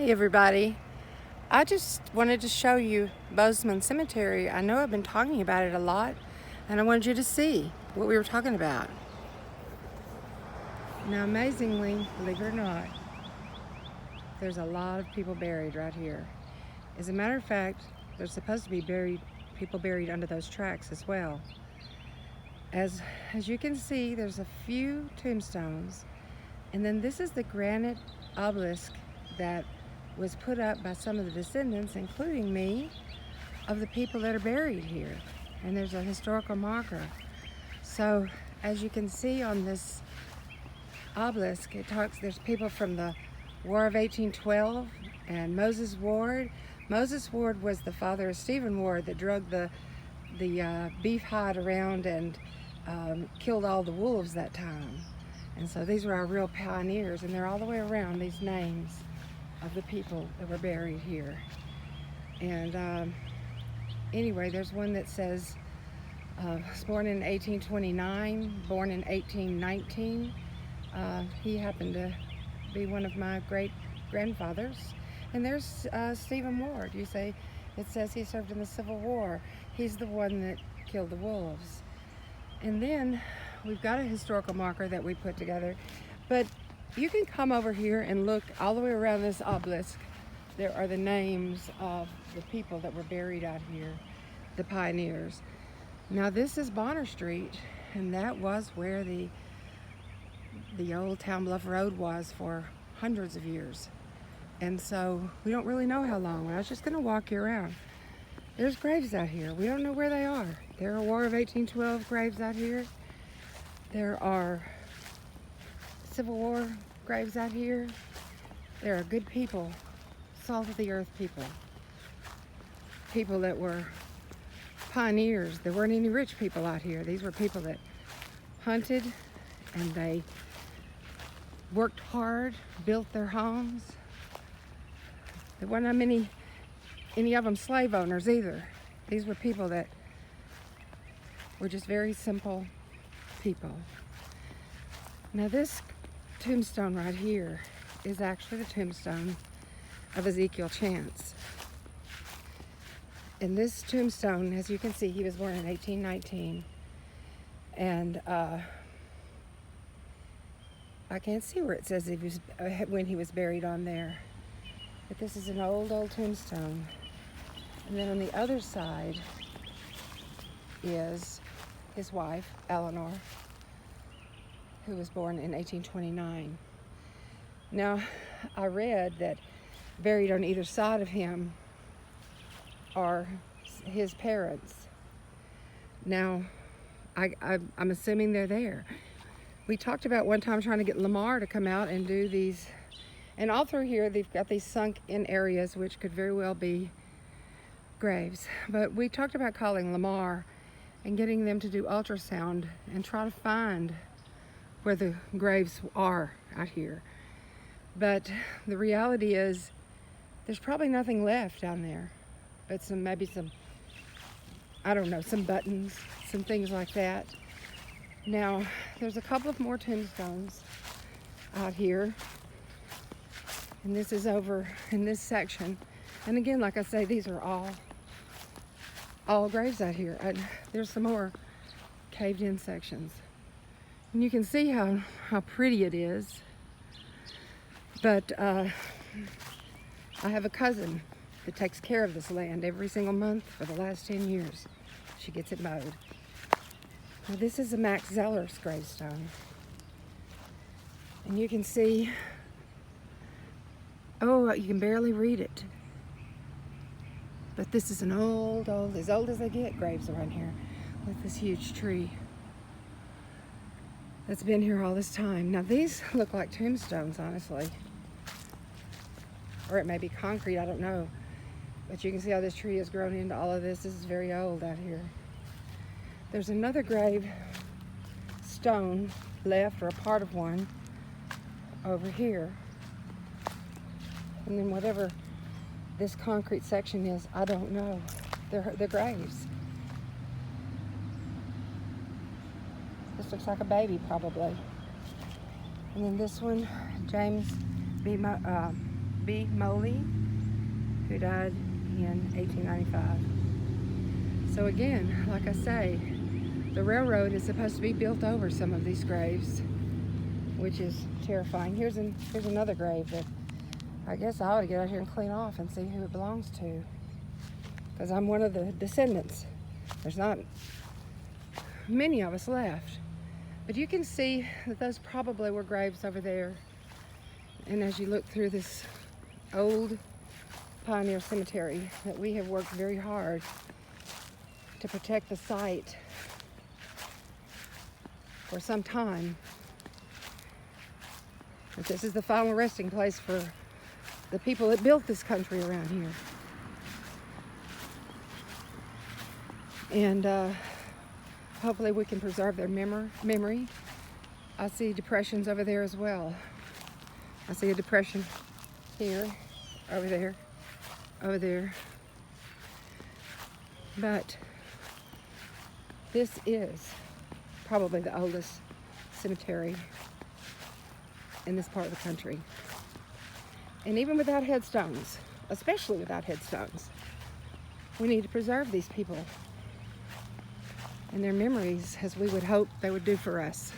Hi everybody. I just wanted to show you Bozeman Cemetery. I know I've been talking about it a lot and I wanted you to see what we were talking about. Now amazingly, believe it or not, there's a lot of people buried right here. As a matter of fact, there's supposed to be people buried under those tracks as well. As you can see, there's a few tombstones, and then this is the granite obelisk that was put up by some of the descendants, including me, of the people that are buried here. And there's a historical marker. So as you can see on this obelisk, there's people from the War of 1812 and Moses Ward. Moses Ward was the father of Stephen Ward that drug the beef hide around and killed all the wolves that time. And so these were our real pioneers, and they're all the way around, these names of the people that were buried here. And anyway, there's one that says was born in 1829, born in 1819. He happened to be one of my great grandfathers. And there's Stephen Ward. It says he served in the Civil War. He's the one that killed the wolves. And then we've got a historical marker that we put together, but you can come over here and look all the way around this obelisk. There are the names of the people that were buried out here, the pioneers. Now this is Bonner Street, and that was where the old Town Bluff Road was for hundreds of years. And so we don't really know how long. I was just gonna walk you around. There's graves out here. We don't know where they are. There are War of 1812 graves out here. There are Civil War graves out here. There are good people, salt of the earth people. People that were pioneers. There weren't any rich people out here. These were people that hunted and they worked hard, built their homes. There weren't any of them slave owners either. These were people that were just very simple people. Now this tombstone right here is actually the tombstone of Ezekiel Chance. And this tombstone, as you can see, he was born in 1819. And I can't see where it says when he was buried on there. But this is an old tombstone. And then on the other side is his wife, Eleanor, who was born in 1829. Now, I read that buried on either side of him are his parents. Now, I'm assuming they're there. We talked about one time trying to get Lamar to come out and do these. And all through here, they've got these sunk in areas, which could very well be graves. But we talked about calling Lamar and getting them to do ultrasound and try to find where the graves are out here. But the reality is there's probably nothing left down there, but maybe some, I don't know, some buttons, some things like that. Now, there's a couple of more tombstones out here, and this is over in this section. And again, like I say, these are all graves out here. And there's some more caved in sections. And you can see how pretty it is. But I have a cousin that takes care of this land every single month for the last 10 years. She gets it mowed. Now this is a Max Zeller's gravestone. And you can see, you can barely read it. But this is an as old as they get, graves around here with this huge tree that's been here all this time. Now these look like tombstones, honestly. Or it may be concrete, I don't know. But you can see how this tree has grown into all of this. This is very old out here. There's another grave stone left, or a part of one, over here. And then whatever this concrete section is, I don't know. They're graves. This looks like a baby, probably. And then this one, James B. B. Moley, who died in 1895. So again, like I say, the railroad is supposed to be built over some of these graves, which is terrifying. Here's another grave that I guess I ought to get out here and clean off and see who it belongs to, because I'm one of the descendants. There's not many of us left, but you can see that those probably were graves over there. And as you look through this old pioneer cemetery that we have worked very hard to protect the site for some time, but this is the final resting place for the people that built this country around here. And hopefully we can preserve their memory. I see depressions over there as well. I see a depression here, over there, over there. But this is probably the oldest cemetery in this part of the country. And even without headstones, especially without headstones, we need to preserve these people and their memories as we would hope they would do for us.